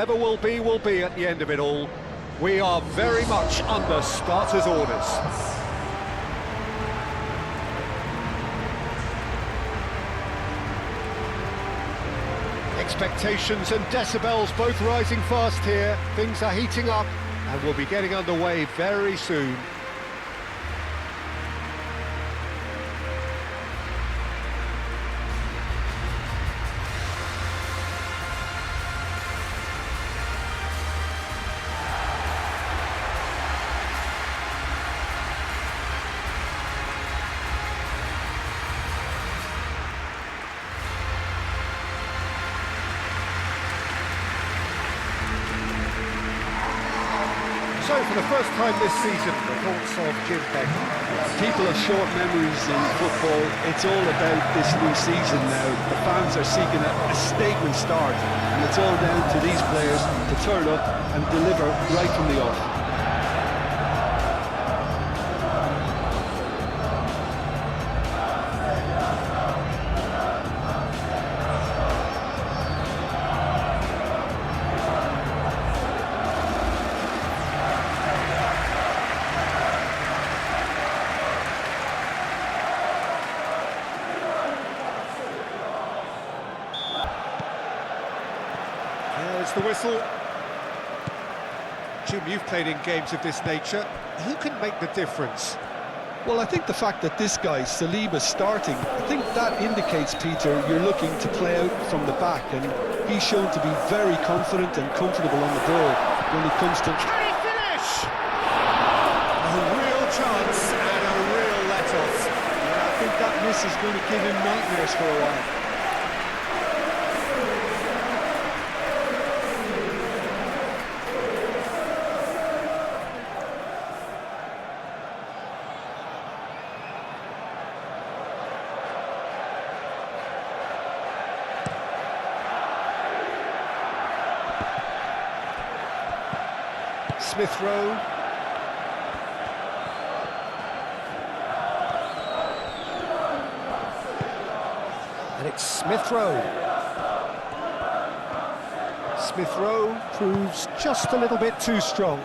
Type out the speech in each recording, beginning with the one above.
Whatever will be at the end of it all. We are very much under starters' orders. Expectations and decibels both rising fast here. Things are heating up and we'll be getting underway very soon. So, for the first time this season, the thoughts of Jim Beck. People have short memories in football. It's all about this new season now. The fans are seeking a statement start, and it's all down to these players to turn up and deliver right from the off. There's the whistle. Jim, you've played in games of this nature. Who can make the difference? Well, I think the fact that this guy, Saliba's starting, I think that indicates, Peter, you're looking to play out from the back, and he's shown to be very confident and comfortable on the ball when it comes to... Can he finish? A real chance and a real let-off. Yeah, I think that miss is going to give him nightmares for a while. Smith Rowe. And it's Smith Rowe. Smith Rowe proves just a little bit too strong.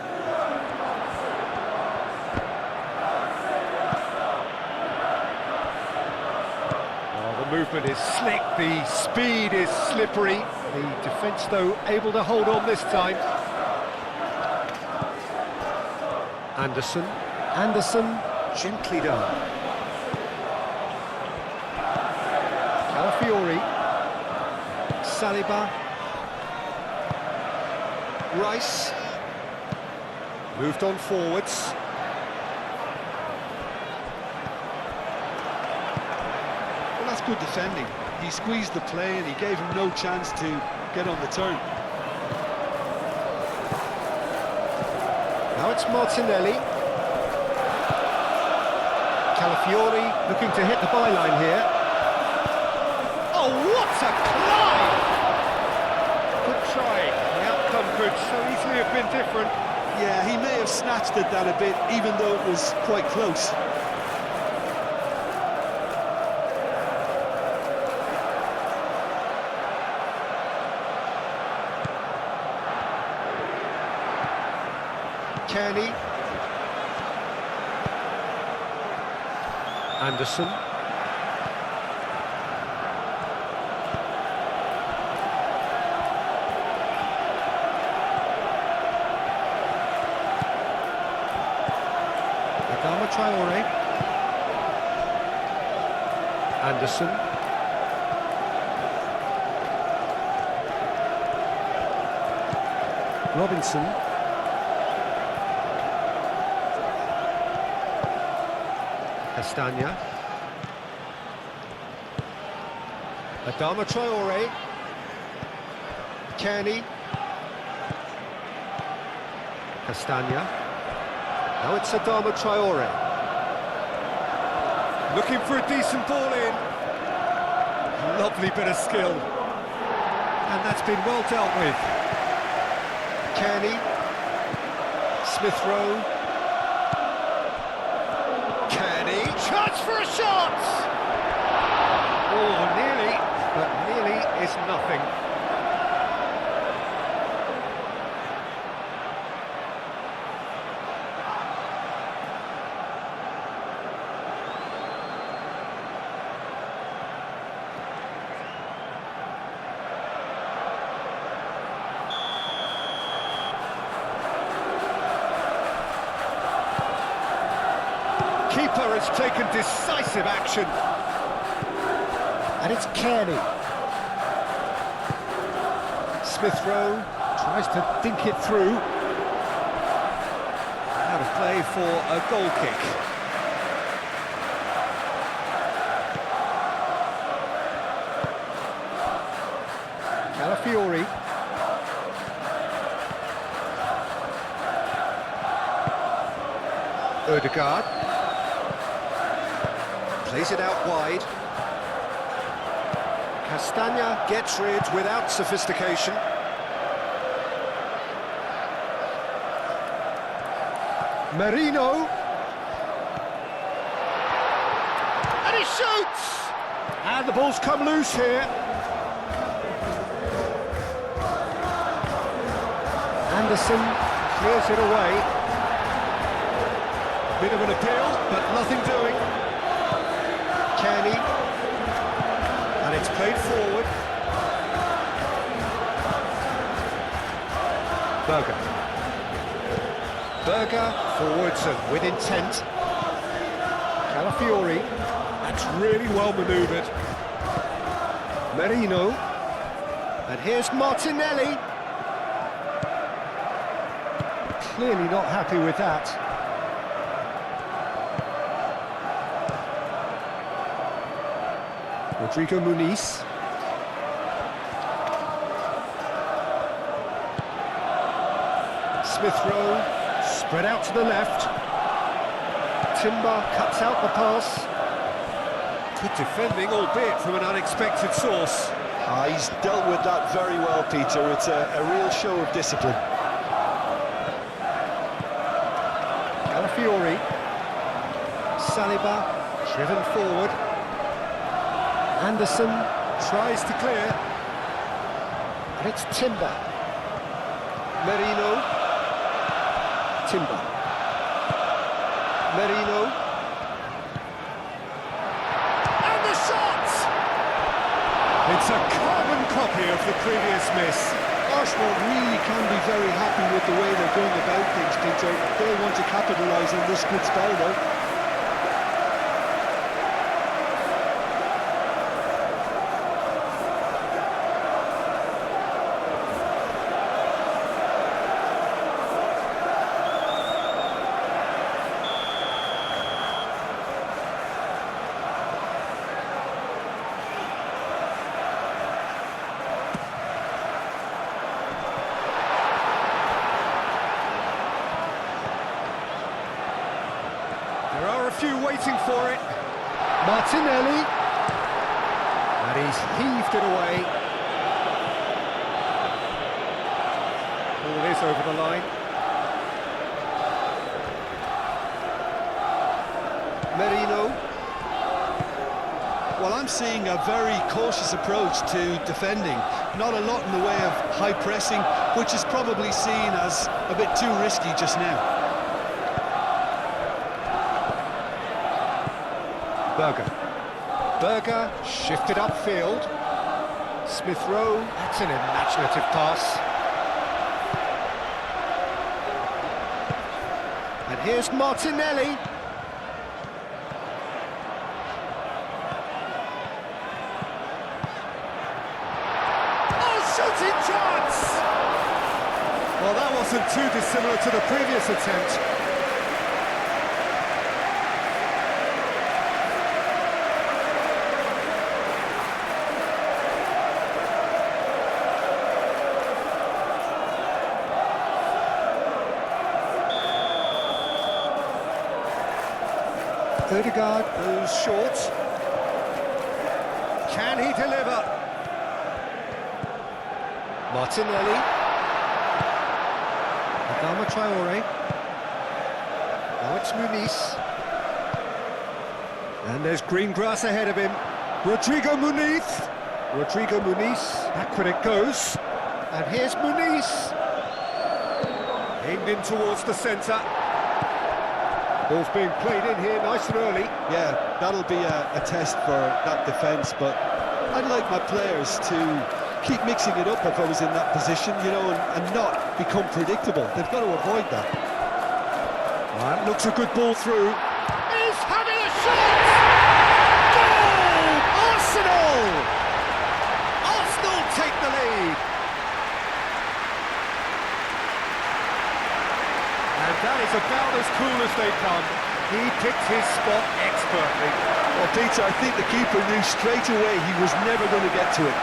Oh, the movement is slick, the speed is slippery. The defence, though, able to hold on this time. Anderson, gently done. Calafiori, Saliba, Rice, moved on forwards. Well, that's good defending. He squeezed the play and he gave him no chance to get on the turn. Now it's Martinelli. Calafiori looking to hit the byline here. Oh, what a climb! Good try. The outcome could so easily have been different. Yeah, he may have snatched at that a bit, even though it was quite close. Kearney. Anderson. Adama Traore. Anderson. Robinson. Castagna. Adama Traore. Kearney. Castagna. Now it's Adama Traore. Looking for a decent ball in. Lovely bit of skill. And that's been well dealt with. Kearney. Smith Rowe. Kearney. Chance for a shot! Oh, nearly, but nearly is nothing. keeper has taken decisive action. And it's Kearney. Smith Rowe tries to think it through. Out of play for a goal kick. Calafiori. Ødegaard. Plays it out wide. Castagna gets rid without sophistication. Merino. And he shoots! And the ball's come loose here. Anderson clears it away. Bit of an appeal, but nothing doing. Kearney. And it's played forward. Berger forwards and with intent. Calafiori. That's really well manoeuvred. Merino. And here's Martinelli. Clearly not happy with that. Rodrigo Muniz. Smith Rowe, spread out to the left. Timber cuts out the pass. Good defending, albeit from an unexpected source. He's dealt with that very well, Peter. It's a real show of discipline. Calafiori. Saliba, driven forward. Anderson tries to clear. And it's Timber. Merino. Timber. Merino. And the shot! It's a carbon copy of the previous miss. Arsenal really can be very happy with the way they're going about things, Peter. They want to capitalise on this good spell, though. There are a few waiting for it. Martinelli. And he's heaved it away. Ball is over the line. Merino. Well, I'm seeing a very cautious approach to defending. Not a lot in the way of high pressing, which is probably seen as a bit too risky just now. Berger shifted upfield. Smith Rowe, that's an imaginative pass. And here's Martinelli. Oh, shooting chance! Well, that wasn't too dissimilar to the previous attempt. Ødegaard goes short. Can he deliver? Martinelli. Adama Traore. Now it's Muniz. And there's green grass ahead of him. Rodrigo Muniz. Rodrigo Muniz. Back when it goes. And here's Muniz. Aimed in towards the centre. Ball's being played in here nice and early. Yeah, that'll be a test for that defence, but I'd like my players to keep mixing it up if I was in that position, you know, and not become predictable. They've got to avoid that. That looks a good ball through. Is shot! Goal! Arsenal! Arsenal take the lead. And that is about as cool as they come. He picked his spot expertly. Well, Peter, I think the keeper knew straight away he was never going to get to it.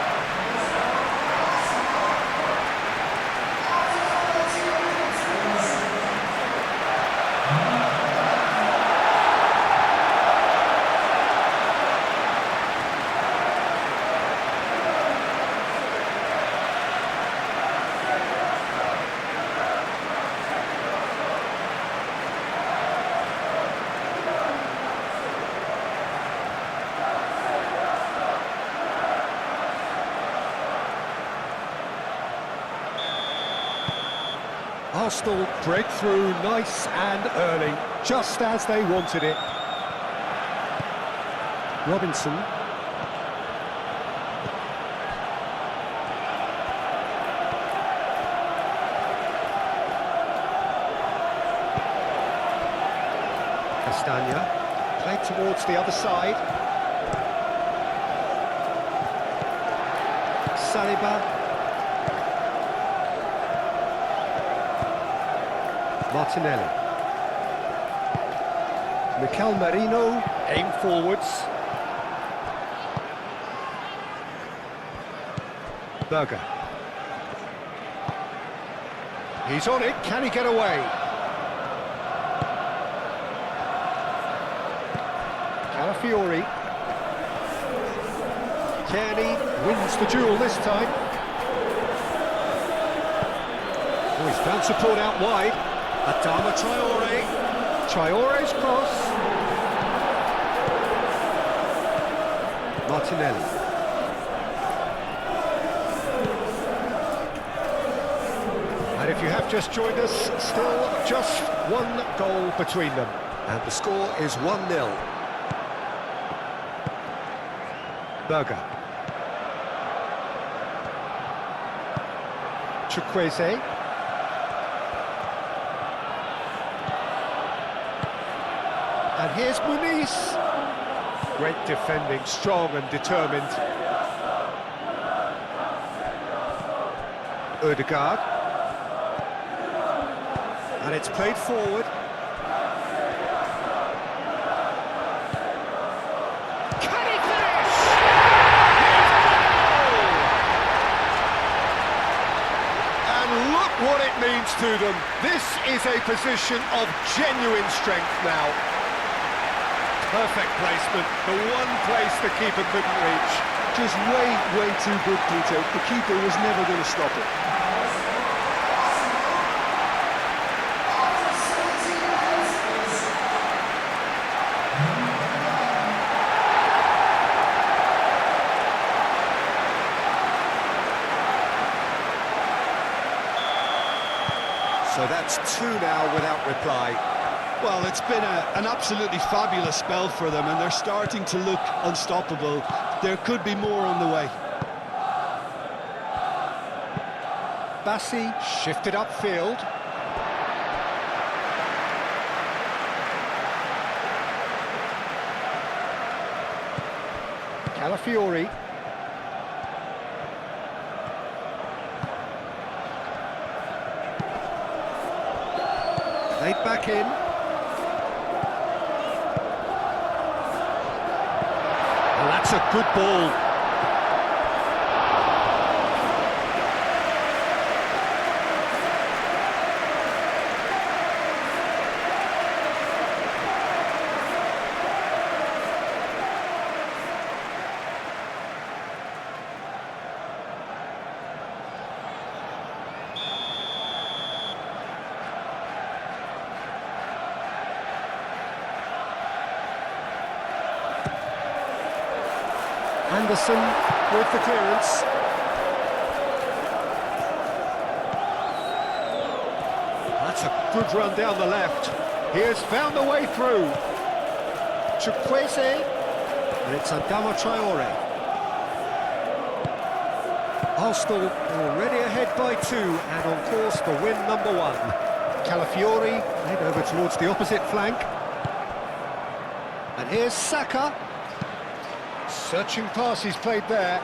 Arsenal break through nice and early, just as they wanted it. Robinson. Castagna, played towards the other side. Saliba. Martinelli. Mikel Merino, aim forwards. Berger. He's on it, can he get away? Calafiori. Kearney wins the duel this time. Oh, he's found support out wide. Adama Traore. Traore's cross. Martinelli. And if you have just joined us, still just one goal between them. And the score is 1-0. Berger. Chukwueze. And here's Muniz. Great defending, strong and determined. Ødegaard. And it's played forward. Can he finish? And look what it means to them. This is a position of genuine strength now. Perfect placement, the one place the keeper couldn't reach. Just way too good, Peter. The keeper was never going to stop it. So that's two now without reply. Well, it's been an absolutely fabulous spell for them, and they're starting to look unstoppable. There could be more on the way. Bassi shifted upfield. Calafiori. Played back in. Well, that's a good ball. Anderson with the clearance. That's a good run down the left. He has found the way through. Chukwueze, and it's Adama Traore. Arsenal already ahead by 2 and on course for win number 1. Calafiori head over towards the opposite flank. And here's Saka. Searching pass he's played there.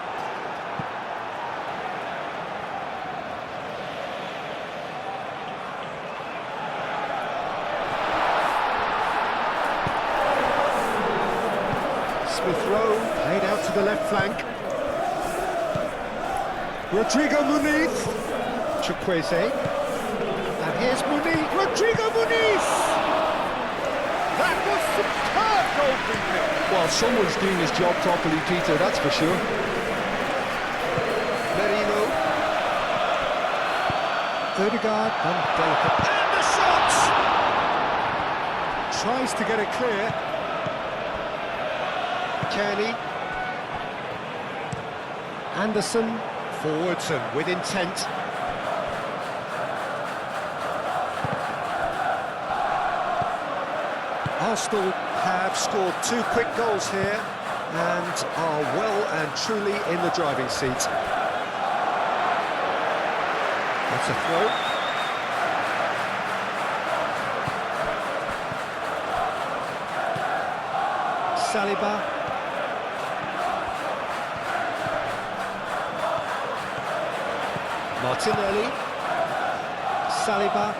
Smith Rowe played out to the left flank. Rodrigo Muniz. Chukwueze. And here's Muniz. Rodrigo Muniz! That was superb goalkeeping. Well, someone's doing his job properly, Peter, that's for sure. Merino. Ødegaard. And delicate. And the shot! Tries to get it clear. Kearney. Anderson. Forwards and with intent. Arsenal have scored 2 quick goals here and are well and truly in the driving seat. That's a throw. Saliba. Martinelli. Saliba.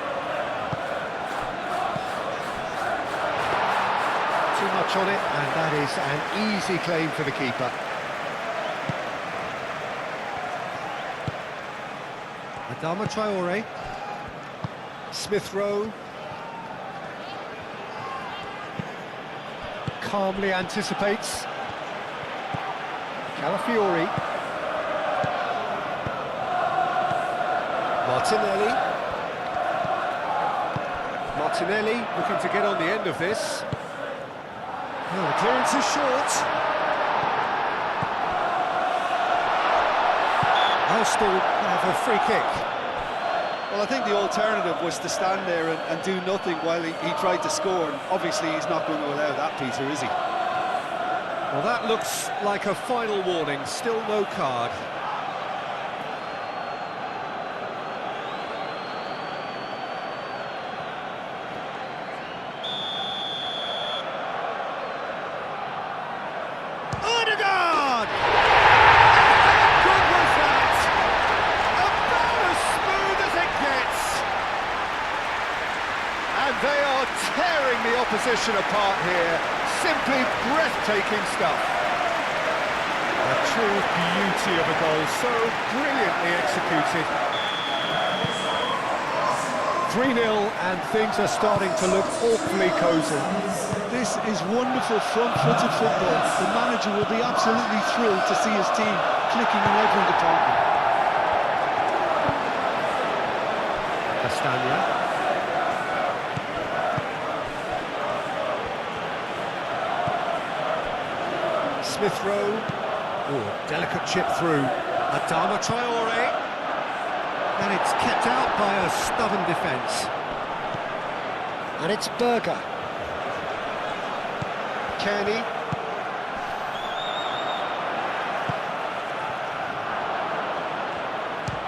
Too much on it, and that is an easy claim for the keeper. Adama Traore. Smith Rowe. Calmly anticipates. Calafiori. Martinelli. Martinelli looking to get on the end of this. Oh, the clearance is short. Arsenal have a free kick. Well, I think the alternative was to stand there and do nothing while he tried to score, and obviously he's not going to allow that, Peter, is he? Well, that looks like a final warning, still no card. Ødegaard! How good was that? About as smooth as it gets. And they are tearing the opposition apart here. Simply breathtaking stuff. A true beauty of a goal, so brilliantly executed. 3-0 and things are starting to look awfully cosy. This is wonderful front-footed football. The manager will be absolutely thrilled to see his team clicking in every department. Castagna. Smith Rowe. Oh, delicate chip through. Adama Traore. And it's kept out by a stubborn defence. And it's Berger. Kearney.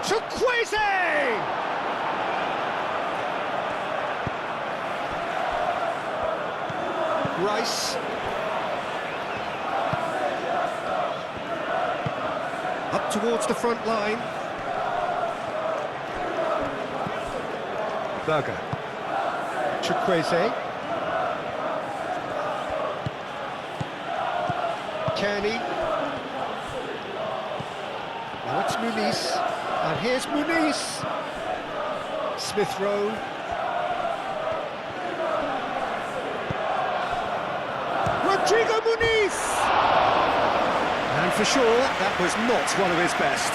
Chukwueze! Rice. Up towards the front line. Berger. Chukwueze. Kearney. Now it's Muniz. And here's Muniz. Smith Rowe. Rodrigo Muniz! And for sure, that was not one of his best.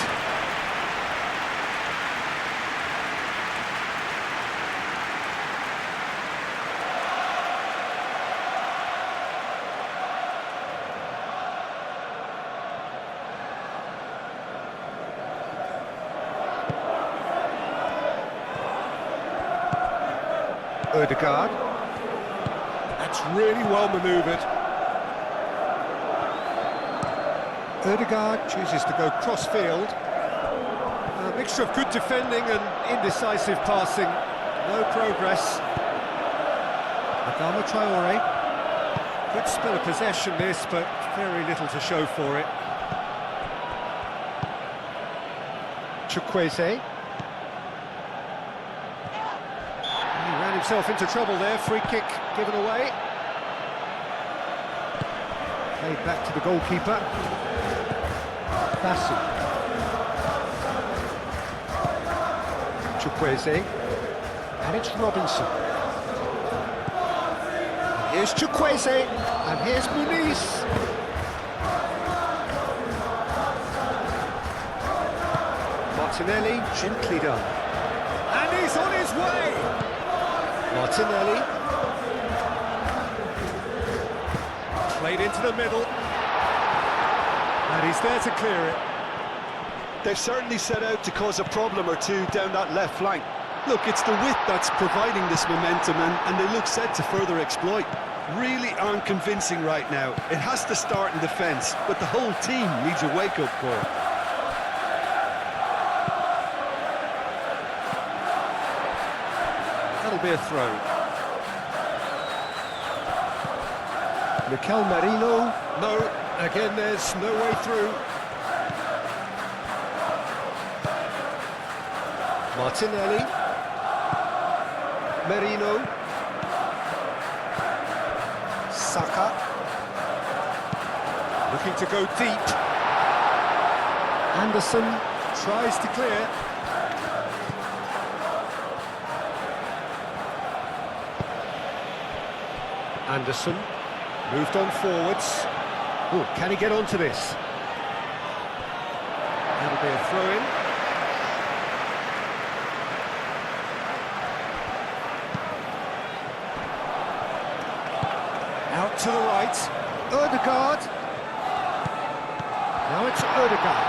Ødegaard. That's really well manoeuvred. Ødegaard chooses to go cross-field. A mixture of good defending and indecisive passing. No progress. Adama Traore. Good spell of possession this, but very little to show for it. Chukwueze. He ran himself into trouble there, free kick given away. Played back to the goalkeeper. Basu. Chukwueze. And it's Robinson. And here's Chukwueze. And here's Muniz. Martinelli, gently done. And he's on his way! Martinelli. Played into the middle. And he's there to clear it. They've certainly set out to cause a problem or two down that left flank. Look, it's the width that's providing this momentum, and they look set to further exploit. Really aren't convincing right now. It has to start in defence, but the whole team needs a wake-up call. That'll be a throw. Mikel Merino. No, again there's no way through. Martinelli. Merino. Saka. Looking to go deep. Anderson tries to clear. Anderson moved on forwards. Oh, can he get onto this? That'll be a throw-in. Out to the right. Ødegaard. Now it's Ødegaard.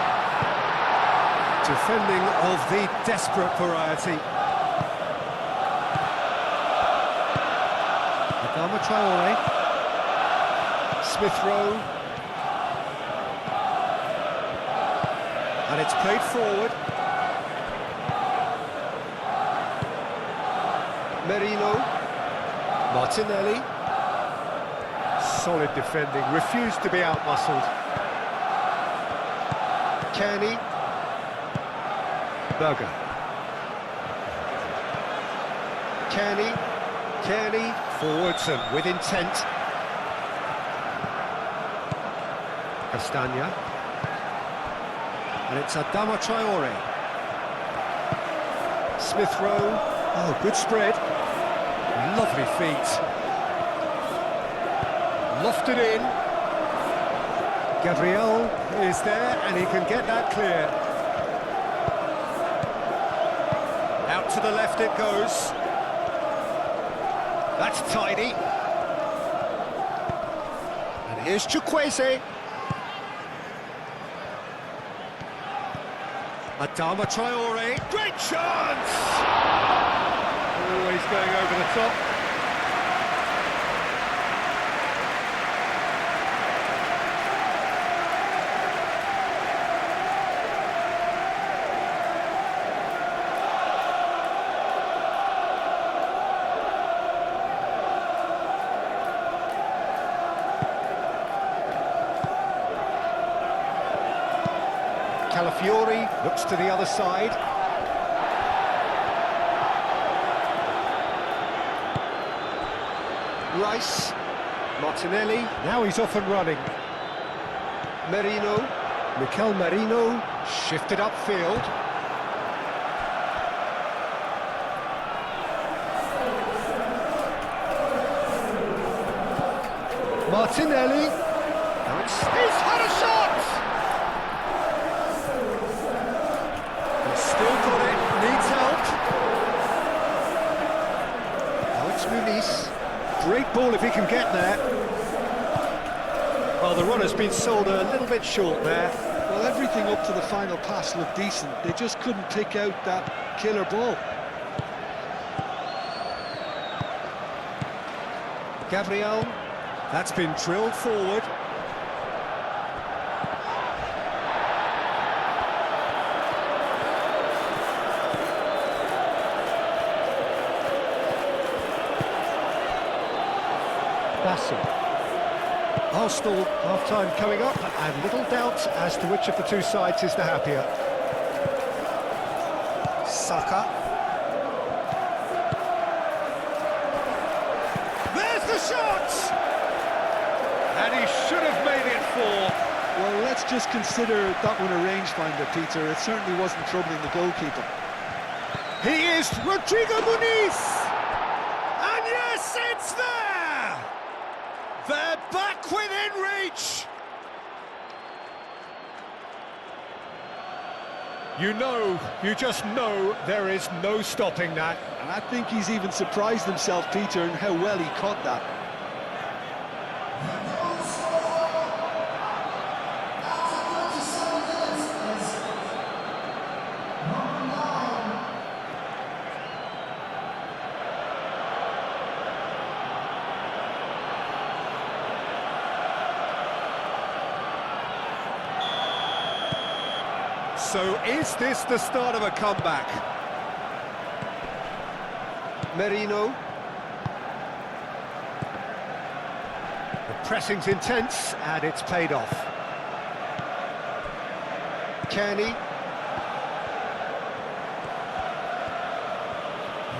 Defending of the desperate variety. Adama Traore. Smith Rowe. And it's played forward. Merino. Martinelli. Solid defending, refused to be out-muscled. Kearney. Berger. Kearney, forwards and with intent. Castagna. And it's Adama Traore. Smith Rowe. Oh, good spread. Lovely feet. Lofted in. Gabriel is there and he can get that clear. Out to the left it goes. That's tidy. And here's Chukwueze. Adama Traore. Great chance! Always going over the top. Calafiori looks to the other side. Rice. Martinelli. Now he's off and running. Merino. Mikel Merino. Shifted upfield. Martinelli. Now he's had a shot! Still got it, needs help. Now it's Muniz. Great ball if he can get there. Well, the run has been sold a little bit short there. Well, everything up to the final pass looked decent. They just couldn't pick out that killer ball. Gabriel, that's been drilled forward. Basu. Arsenal half-time coming up, and little doubt as to which of the two sides is the happier. Saka. There's the shot! And he should have made it 4. Well, let's just consider that one a rangefinder, Peter. It certainly wasn't troubling the goalkeeper. He is Rodrigo Muniz! And yes, it's there! They're back within reach! You just know there is no stopping that. And I think he's even surprised himself, Peter, in how well he caught that. So is this the start of a comeback? Merino. The pressing's intense and it's paid off. Kenny.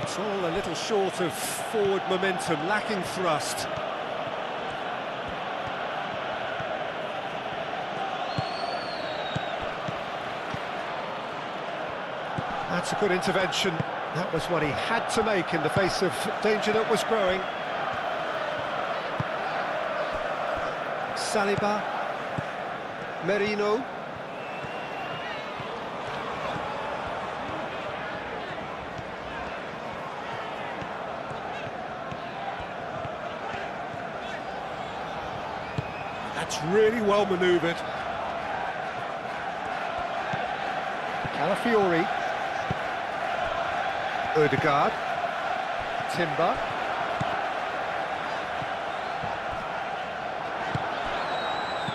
It's all a little short of forward momentum, lacking thrust. That's a good intervention. That was what he had to make in the face of danger that was growing. Saliba. Merino. That's really well manoeuvred. Calafiori. Odegaard, Timber,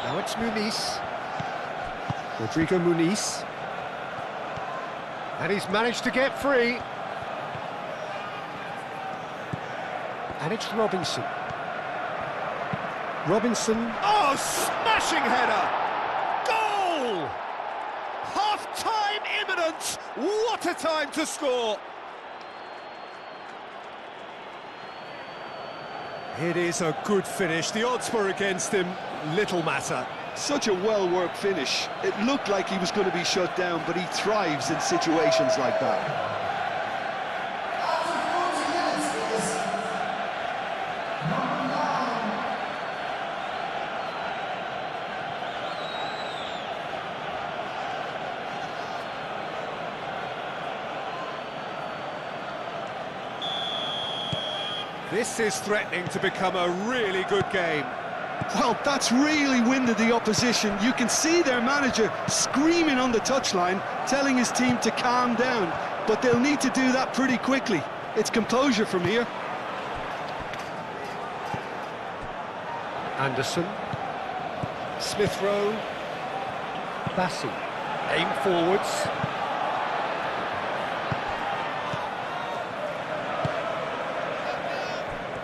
now it's Muniz, Rodrigo Muniz, and he's managed to get free, and it's Robinson, oh, smashing header, goal, half-time imminent, what a time to score. It is a good finish. The odds were against him, little matter. Such a well-worked finish. It looked like he was going to be shut down, but he thrives in situations like that. This is threatening to become a really good game. Well, that's really winded the opposition. You can see their manager screaming on the touchline, telling his team to calm down, but they'll need to do that pretty quickly. It's composure from here. Anderson, Smith Rowe, Bassi, aim forwards.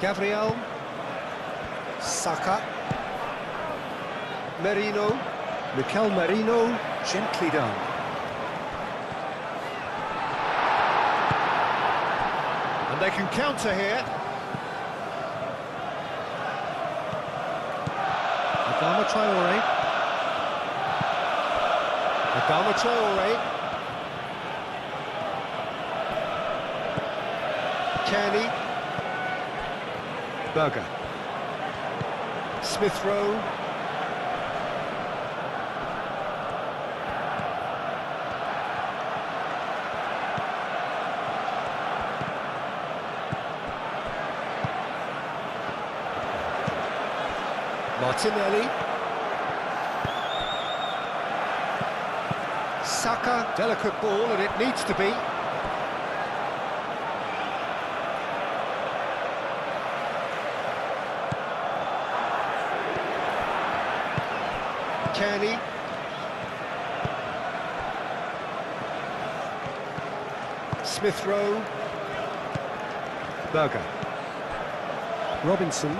Gabriel, Saka, Merino, Mikel Merino, gently down. And they can counter here. Adama Traore. Adama Traore. Kenny. Berger. Smith Rowe. Martinelli. Saka, delicate ball, and it needs to be. Kenny. Smith Rowe. Berger. Robinson.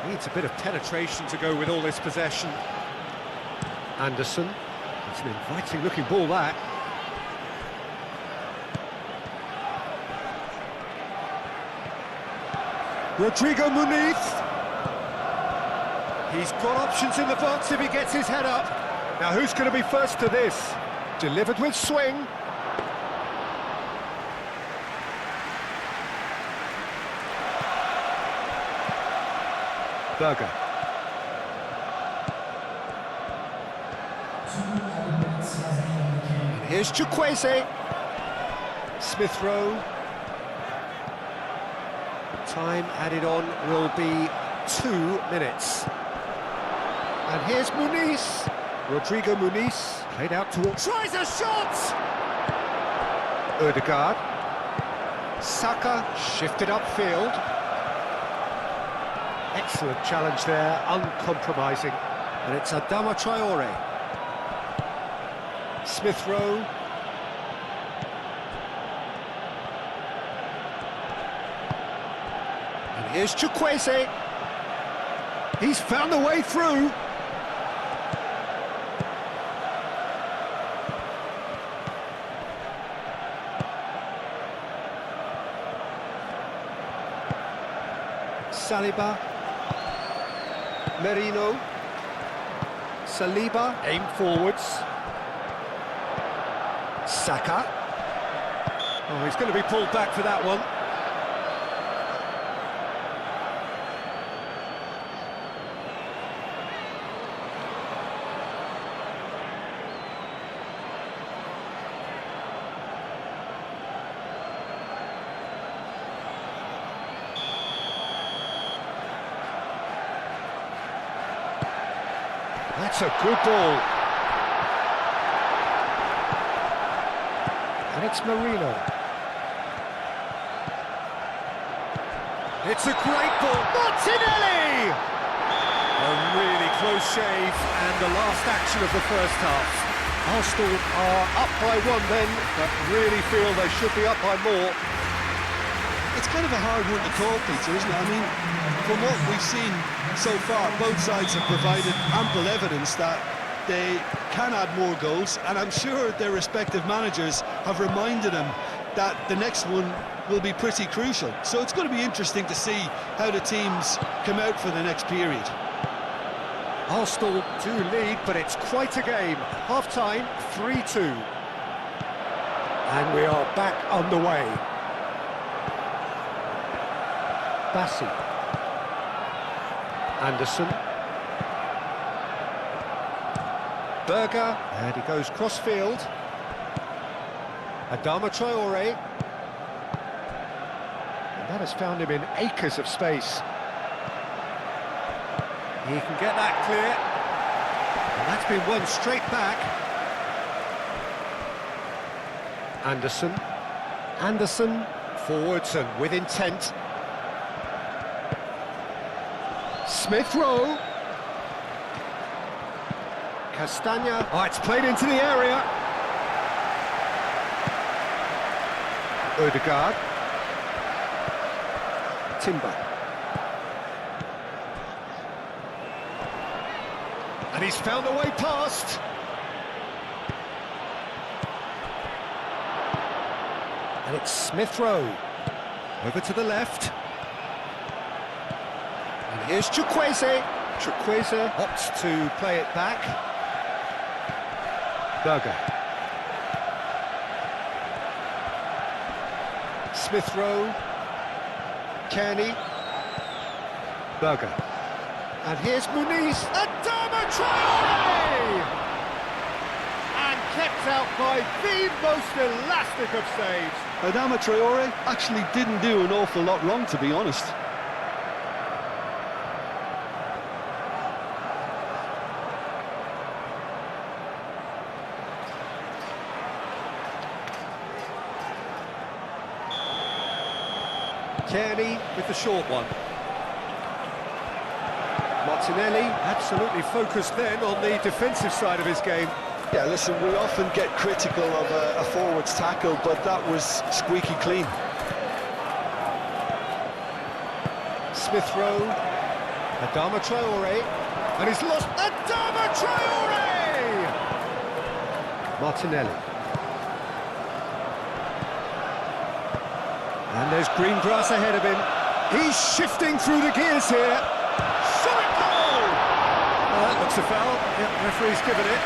Needs a bit of penetration to go with all this possession. Anderson. It's an inviting looking ball, that. Rodrigo Muniz. He's got options in the box if he gets his head up. Now who's going to be first to this? Delivered with swing. Berger. And here's Chukwueze. Smith Rowe. Time added on will be 2 minutes. And here's Muniz. Rodrigo Muniz played out towards... Tries a shot! Ødegaard. Saka shifted upfield. Excellent challenge there, uncompromising. And it's Adama Traore. Smith Rowe. And here's Chukwueze. He's found the way through. Saliba. Merino. Saliba, aim forwards. Saka. Oh, he's going to be pulled back for that one. That's a good ball. And it's Merino. It's a great ball. Martinelli! A really close shave and the last action of the first half. Arsenal are up by 1 then, but really feel they should be up by more. It's kind of a hard one to call, Peter, isn't it? I mean, from what we've seen so far, both sides have provided ample evidence that they can add more goals, and I'm sure their respective managers have reminded them that the next one will be pretty crucial. So it's going to be interesting to see how the teams come out for the next period. Arsenal do lead, but it's quite a game. Half-time, 3-2. And we are back underway. Bassi. Anderson. Berger, and he goes cross-field. Adama Traore. And that has found him in acres of space. He can get that clear. And that's been won straight back. Anderson. Anderson, forwards and with intent. Smith Rowe. Castagna. Oh, it's played into the area. Ødegaard. Timber. And he's found a way past. And it's Smith Rowe. Over to the left. And here's Chukwueze. Chukwueze opts to play it back. Berger. Smith Rowe. Kearney. Berger. And here's Muniz. Adama Traore! And kept out by the most elastic of saves. Adama Traore actually didn't do an awful lot wrong, to be honest. Kearney with the short one. Martinelli absolutely focused then on the defensive side of his game. Yeah, listen, we often get critical of a forward's tackle, but that was squeaky clean. Smith Rowe. Adama Traore, and he's lost. Adama Traore! Martinelli. And there's green grass ahead of him. He's shifting through the gears here. Shot goal! Oh, that looks a foul. Yep, referee's given it.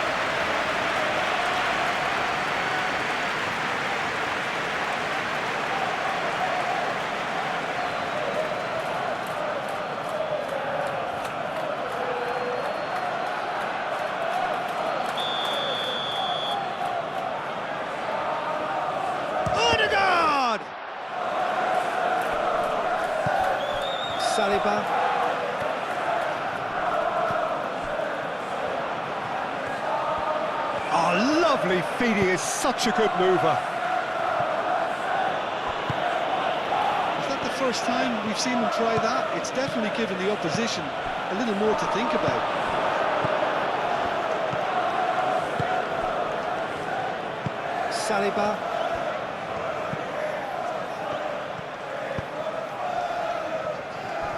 Saliba. Oh, lovely feed, he is such a good mover. Is that the first time we've seen him try that? It's definitely given the opposition a little more to think about. Saliba.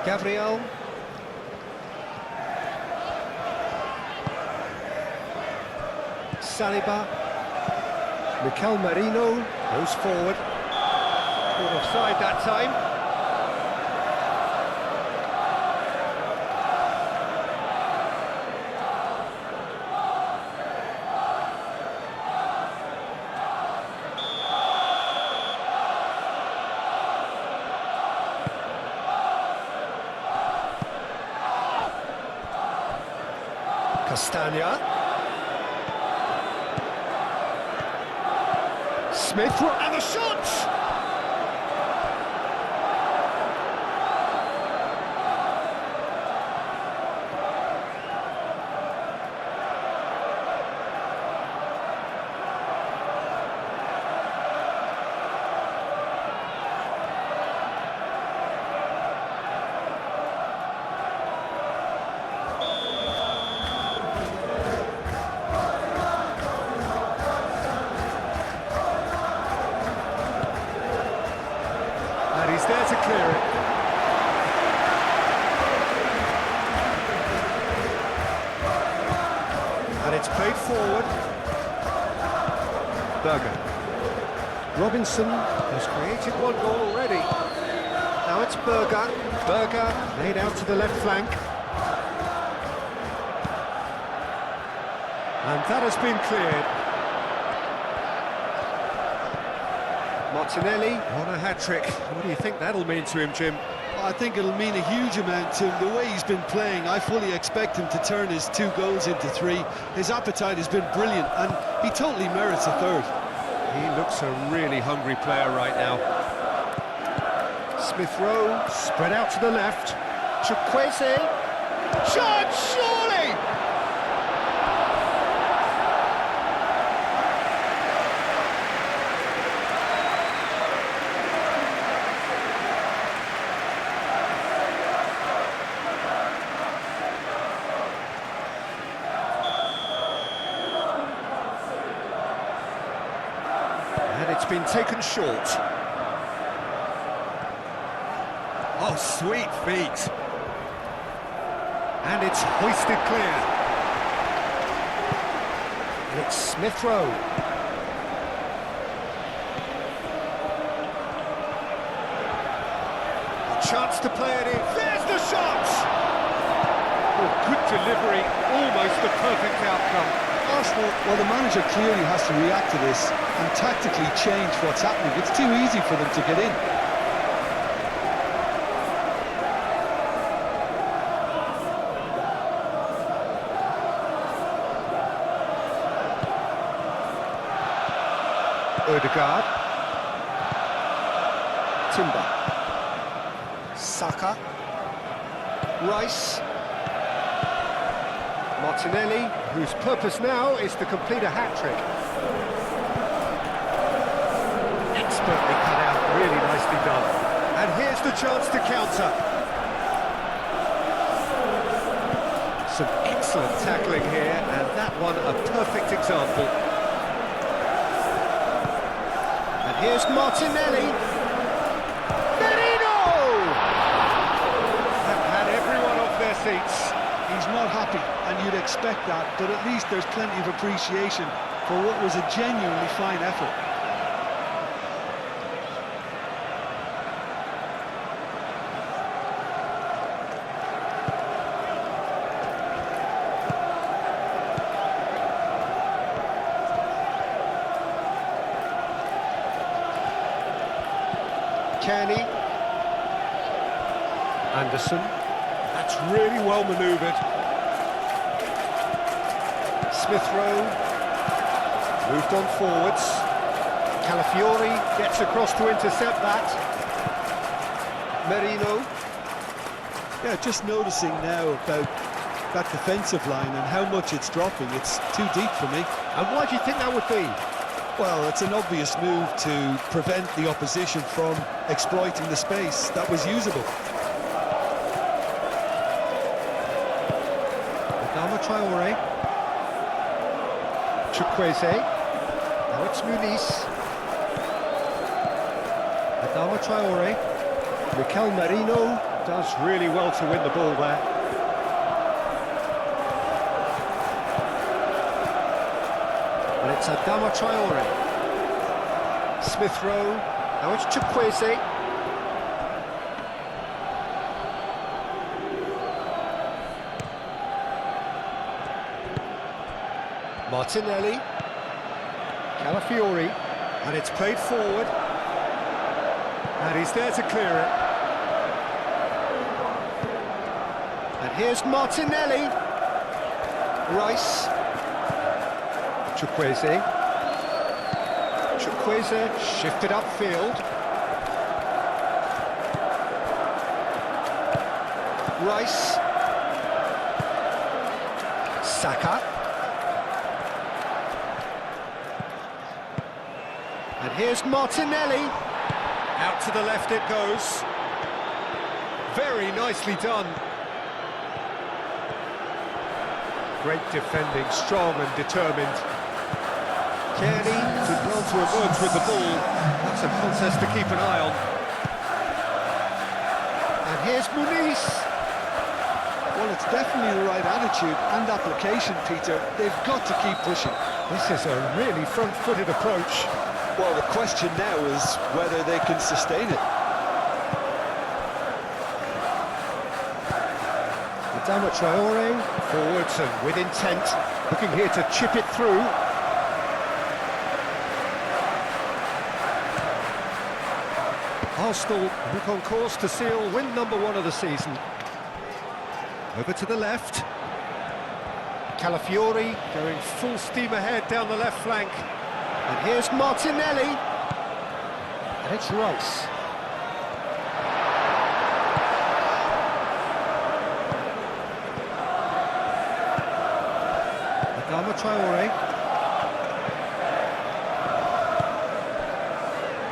Gabriel. Saliba. Mikel Merino goes forward. Caught offside that time. Castagna. Smith, and the shot! And he's there to clear it. And it's played forward. Berger. Robinson has created one goal already. Now it's Berger. Berger laid out to the left flank. And that has been cleared. Martinelli on a hat-trick. What do you think that'll mean to him, Jim? I think it'll mean a huge amount to him. The way he's been playing, I fully expect him to turn his 2 goals into 3. His appetite has been brilliant, and he totally merits a 3rd. He looks a really hungry player right now. Smith Rowe, spread out to the left. Chukwueze. Shot, surely! And it's been taken short. Oh, sweet feet. And it's hoisted clear. And it's Smith Rowe. A chance to play it in. There's the shot! Oh, good delivery, almost the perfect outcome. Arsenal, well, the manager clearly has to react to this and tactically change what's happening. It's too easy for them to get in. Odegaard. Timber. Saka. Rice. Martinelli, whose purpose now is to complete a hat-trick. Expertly cut out, really nicely done. And here's the chance to counter. Some excellent tackling here, and that one a perfect example. And here's Martinelli. Merino! That had everyone off their seats. He's not happy, and you'd expect that, but at least there's plenty of appreciation for what was a genuinely fine effort. Kenny. Anderson. That's really well manoeuvred. Smith Rowe. Moved on forwards. Calafiori gets across to intercept that. Merino. Yeah, just noticing now about that defensive line and how much it's dropping. It's too deep for me. And why do you think that would be? Well, it's an obvious move to prevent the opposition from exploiting the space that was usable. Adama Traore. Chukwueze. Now it's Muniz. Adama Traore. Mikel Merino does really well to win the ball there. And it's Adama Traore. Smith Rowe. Now it's Chukwueze. Martinelli. Calafiori. And it's played forward. And he's there to clear it. And here's Martinelli. Rice. Chukwueze. Chukwueze shifted upfield. Rice. Saka. And here's Martinelli. Out to the left it goes. Very nicely done. Great defending, strong and determined. Kenny did well to emerge with the ball. That's a contest to keep an eye on. And here's Muniz. Well, it's definitely the right attitude and application, Peter. They've got to keep pushing. This is a really front-footed approach. Well, the question now is whether they can sustain it. Adama Traore, forwards and with intent, looking here to chip it through. Arsenal look on course to seal win number 1 of the season. Over to the left. Calafiori going full steam ahead down the left flank. And here's Martinelli. And it's Rice. Adama Traore.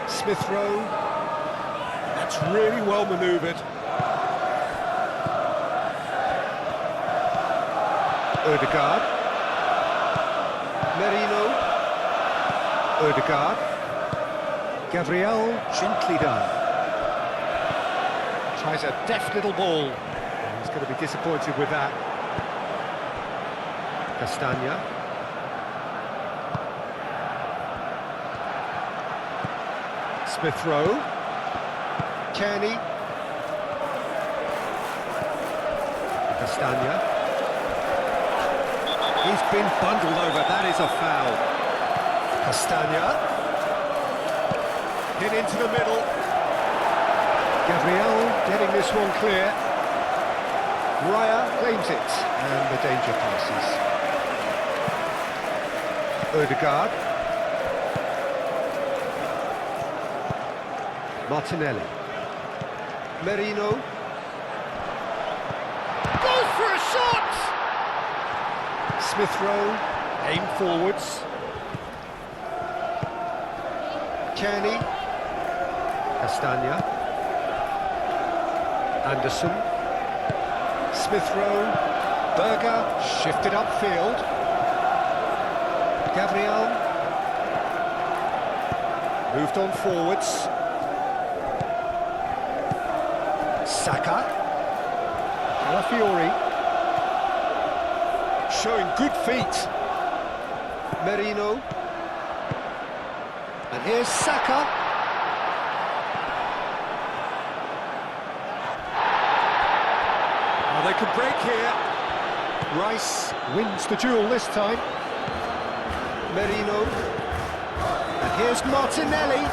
Smith Rowe. That's really well manoeuvred. Odegaard. Merino. Odegaard. Gabriel, gently done. Tries a deft little ball. And he's going to be disappointed with that. Castagna. Smith Rowe. Kenny. Castagna. He's been bundled over, that is a foul. Castagna. Hit into the middle. Gabriel getting this one clear. Raya claims it, and the danger passes. Odegaard. Martinelli. Merino. Goes for a shot! Smith Rowe, aim forwards. Kenny. Castagna. Anderson. Smith Rowe. Berger, shifted upfield. Gabriel. Moved on forwards. Calafiori. Showing good feet. Merino. And here's Saka. Oh, they can break here. Rice wins the duel this time. Merino. And here's Martinelli.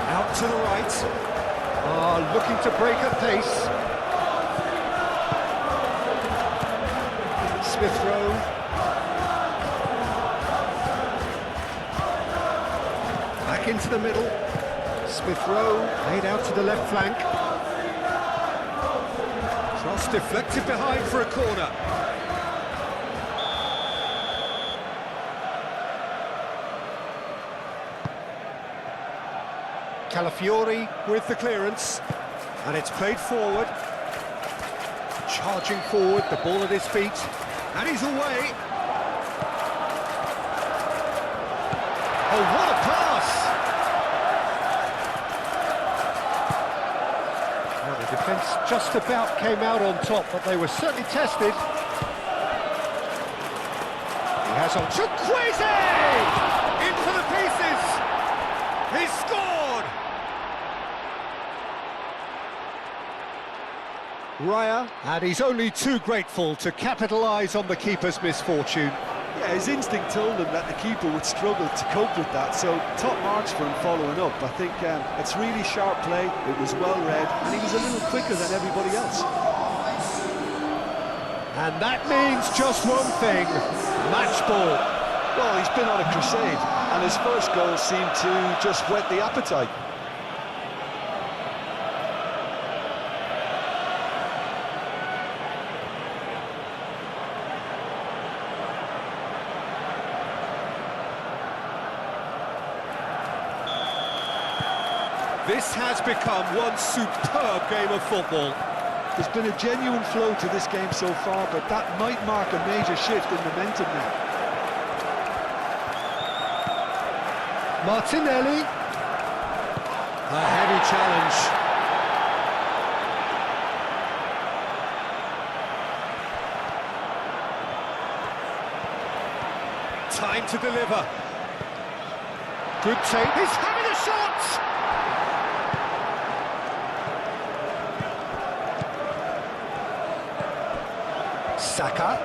Out to the right. Looking to break at pace. Smith Rowe. Back into the middle. Smith Rowe laid out to the left flank. Cross deflected behind for a corner. Calafiori with the clearance, and it's played forward. Charging forward, the ball at his feet, and he's away. Oh, what a pass! Well, the defence just about came out on top, but they were certainly tested. He has on Chukwueze! In for the pieces! He's scored! Raya, and he's only too grateful to capitalise on the keeper's misfortune. Yeah, his instinct told him that the keeper would struggle to cope with that, so top marks for him following up. I think it's really sharp play, it was well read, and he was a little quicker than everybody else. And that means just one thing, match ball. Well, he's been on a crusade, and his first goal seemed to just whet the appetite. This has become one superb game of football. There's been a genuine flow to this game so far, but that might mark a major shift in momentum now. Martinelli. A heavy challenge. Time to deliver. Good take. He's having a shot! Saka.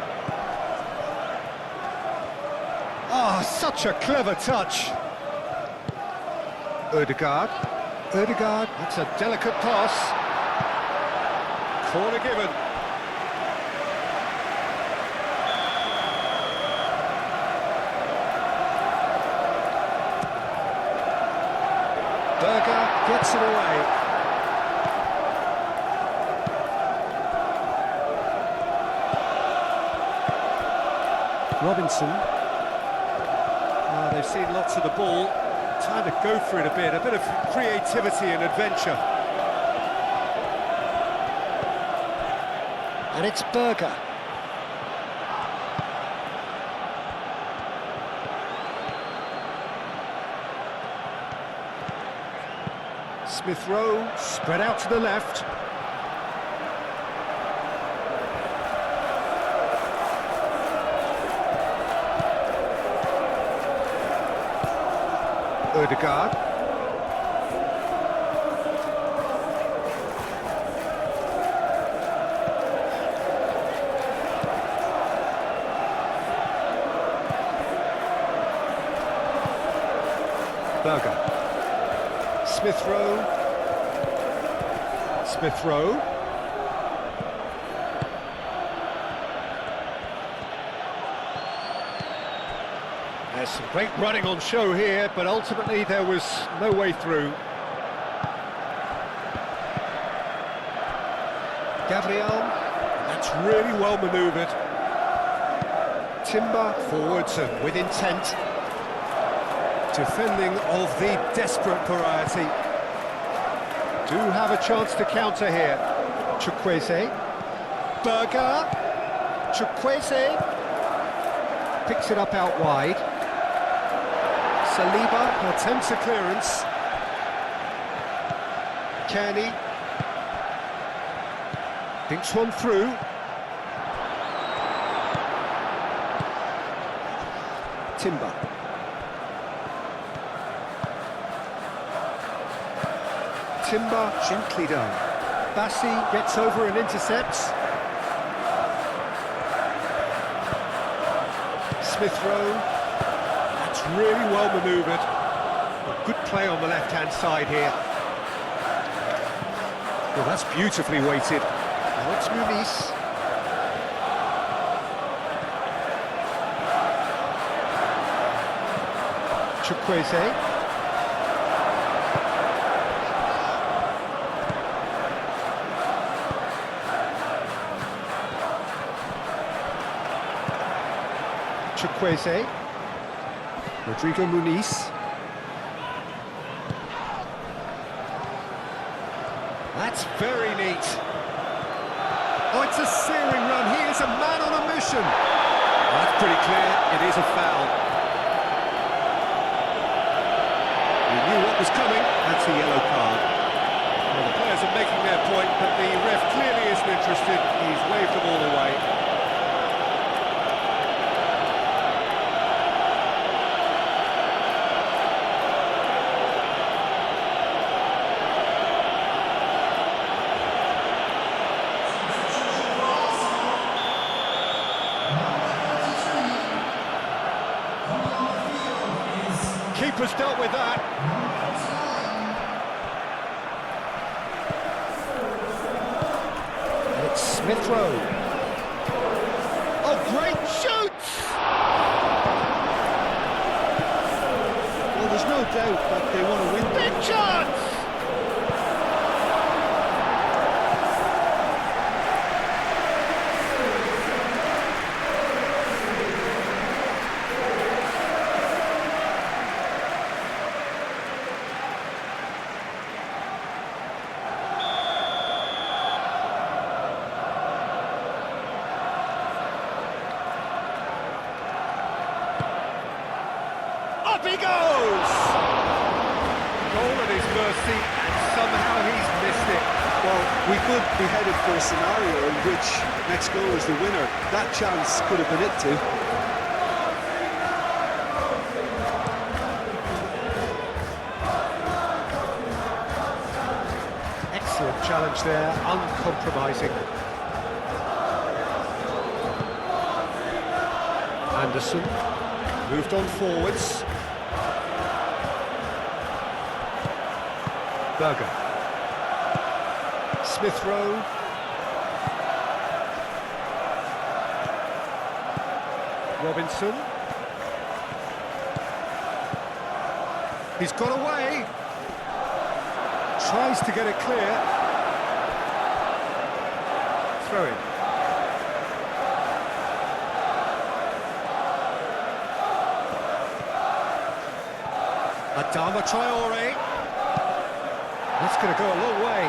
Oh, such a clever touch. Ødegaard. Ødegaard, that's a delicate pass. Corner given. Berger gets it away. Robinson. They've seen lots of the ball. Time to go for it a bit of creativity and adventure. And it's Berger. Smith Rowe, spread out to the left. Ødegaard. Berger. Smith Rowe. Smith Rowe. There's some great running on show here, but ultimately there was no way through. Gabriel, that's really well manoeuvred. Timber forwards and with intent. Defending of the desperate variety. Do have a chance to counter here. Chukwueze. Berger. Chukwueze. Picks it up out wide. Saliba attempts a clearance. Kearney. Thinks one through. Timber. Timber gently done. Bassi gets over and intercepts. Smith Rowe. That's really well manoeuvred. Good play on the left-hand side here. Well, that's beautifully weighted. Now it's Muniz. Chukwueze. Chukwueze. Rodrigo Muniz. That's very neat. Oh, it's a searing run. He is a man on a mission. That's pretty clear. It is a foul. He knew what was coming. That's a yellow card. Well, the players are making their point, but the ref clearly isn't interested. He's waved them all away. Keeper's dealt with that. And it's Smith Rowe. Oh, great shoots! Well, there's no doubt that they want to win. Big chance! Up he goes! Goal at his mercy, and somehow he's missed it. Well, we could be headed for a scenario in which next goal is the winner. That chance could have been it too. Excellent challenge there, uncompromising. Anderson moved on forwards. Berger. Smith Rowe. Robinson. He's got away. Tries to get it clear. Throw in. Adama Traore. That's going to go a long way.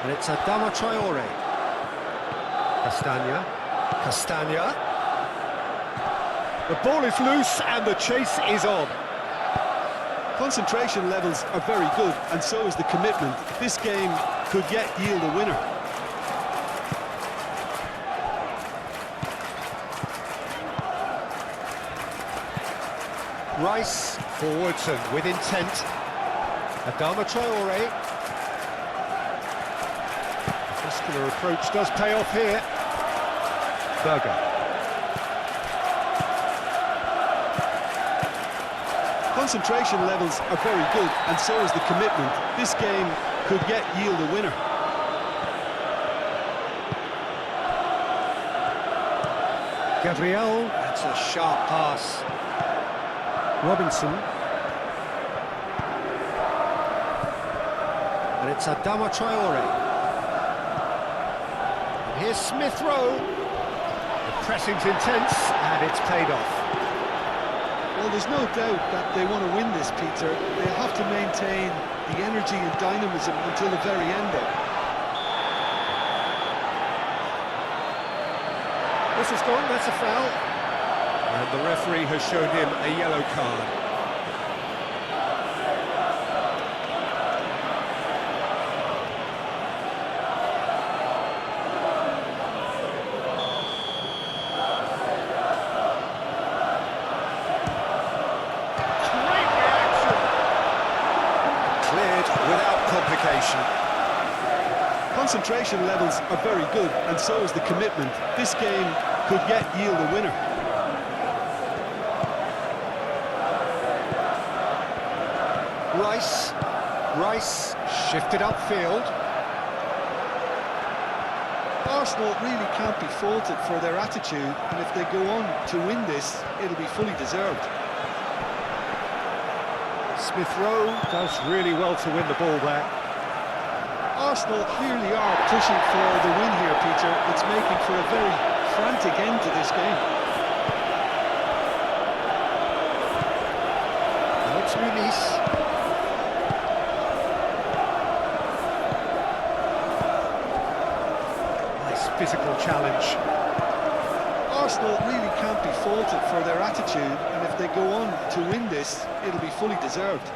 And it's Adama Traore. Castagna. The ball is loose and the chase is on. Concentration levels are very good, and so is the commitment. This game could yet yield a winner. Rice forwards and with intent. Adama Traore. Muscular approach does pay off here. Berger. Concentration levels are very good, and so is the commitment. This game could yet yield a winner. Gabriel. That's a sharp pass. Robinson. And it's Adama Traore. And here's Smith Rowe. The pressing's intense, and it's paid off. Well, there's no doubt that they want to win this, Peter. They have to maintain the energy and dynamism until the very end there. This is gone, that's a foul. And the referee has shown him a yellow card. Concentration levels are very good, and so is the commitment. This game could yet yield a winner. Rice shifted upfield. Arsenal really can't be faulted for their attitude, and if they go on to win this, it'll be fully deserved. Smith Rowe does really well to win the ball there. Arsenal clearly are pushing for the win here, Peter. It's making for a very frantic end to this game. Now it's Muniz. Nice physical challenge. Arsenal really can't be faulted for their attitude, and if they go on to win this, it'll be fully deserved.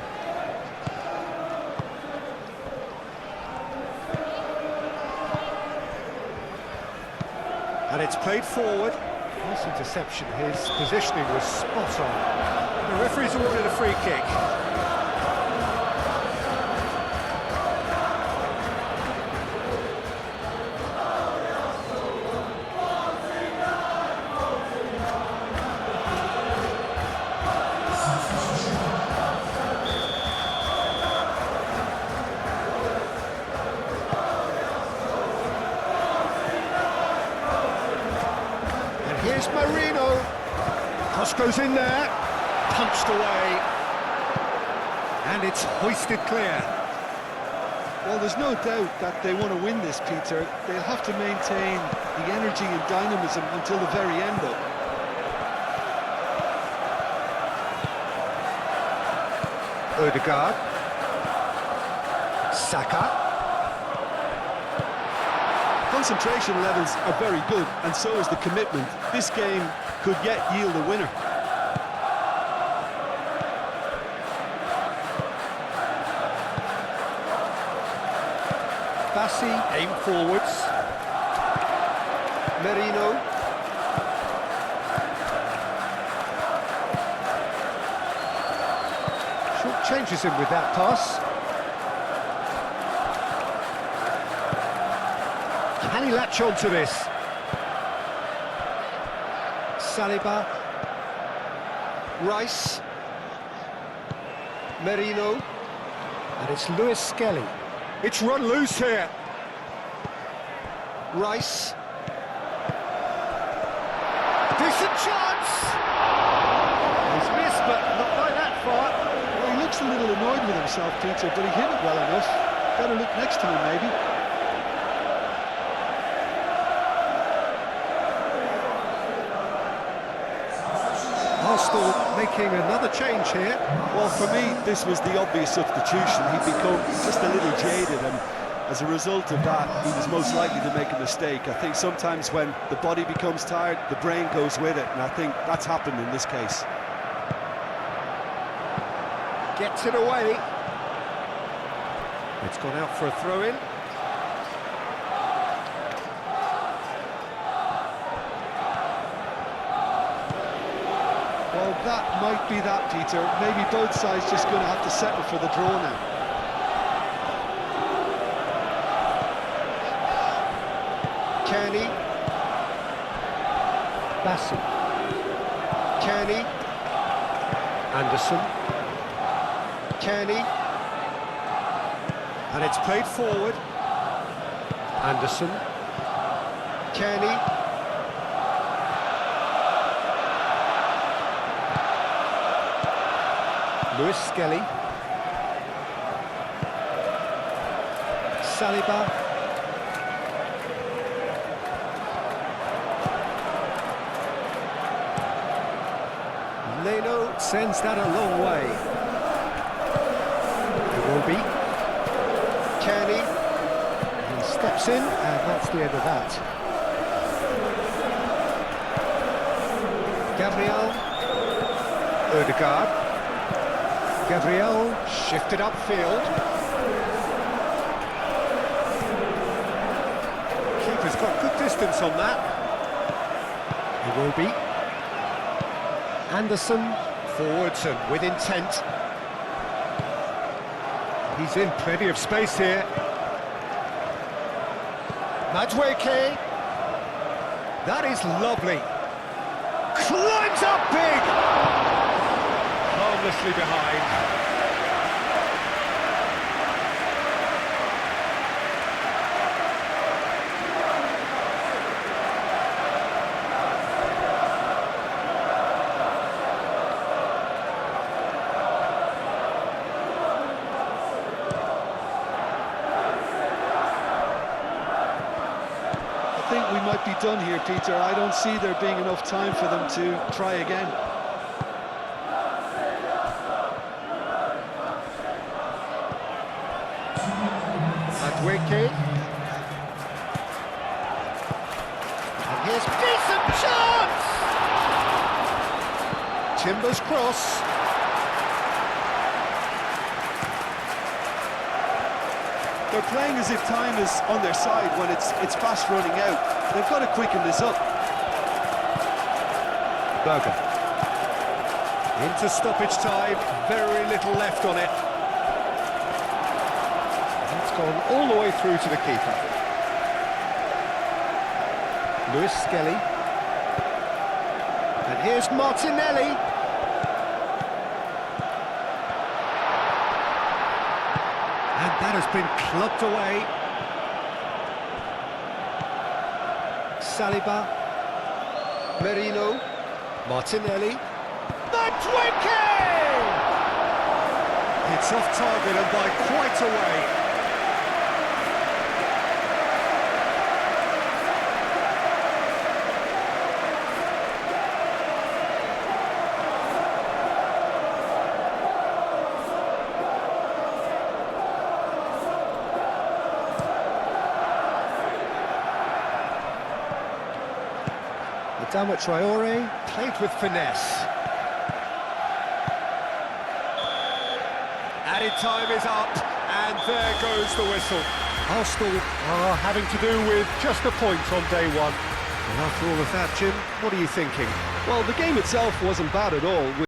And it's played forward. Nice interception. His positioning was spot on. The referee's awarded a free kick. Here's Marino. Cross goes in there, punched away, and it's hoisted clear. Well, there's no doubt that they want to win this, Peter. They'll have to maintain the energy and dynamism until the very end, though. Odegaard. Saka. Concentration levels are very good, and so is the commitment. This game could yet yield a winner. Bassi aim forwards. Merino. Short changes him with that pass. Can he latch on to this? Saliba. Rice. Merino. And it's Lewis Skelly. It's run loose here. Rice. Decent chance! He's missed, but not by that far. Well, he looks a little annoyed with himself, Peter, but he hit it well enough. Better look next time, maybe. Arsenal making another change here. Well, for me, this was the obvious substitution. He'd become just a little jaded, and as a result of that, he was most likely to make a mistake. I think sometimes when the body becomes tired, the brain goes with it, and I think that's happened in this case. Gets it away. It's gone out for a throw-in. Well, that might be that, Peter. Maybe both sides just going to have to settle for the draw now. Kearney. Bassi. Kearney. Anderson. Kearney. And it's played forward. Anderson. Kearney. Lewis Skelly. Saliba. Leno sends that a long way. It will be. Kearney. He steps in, and that's the end of that. Gabriel. Odegaard. Gabriel shifted upfield. Keeper's got good distance on that. It will be. Anderson forwards and with intent. He's in plenty of space here. Madueke. That is lovely. Climbs up big. Harmlessly behind. I think we might be done here, Peter. I don't see there being enough time for them to try again. Madueke. And here's decent chance! Timber's cross. They're playing as if time is on their side when it's fast running out. They've got to quicken this up. Berger. Into stoppage time, very little left on it. It's gone all the way through to the keeper. Lewis Skelly. And here's Martinelli. And that has been clubbed away. Saliba. Merino. Martinelli. Madueke! It's off target and by quite a way. Adama Traore played with finesse. Added time is up, and there goes the whistle. Arsenal are having to do with just a point on day one. And after all of that, Jim, what are you thinking? Well, the game itself wasn't bad at all.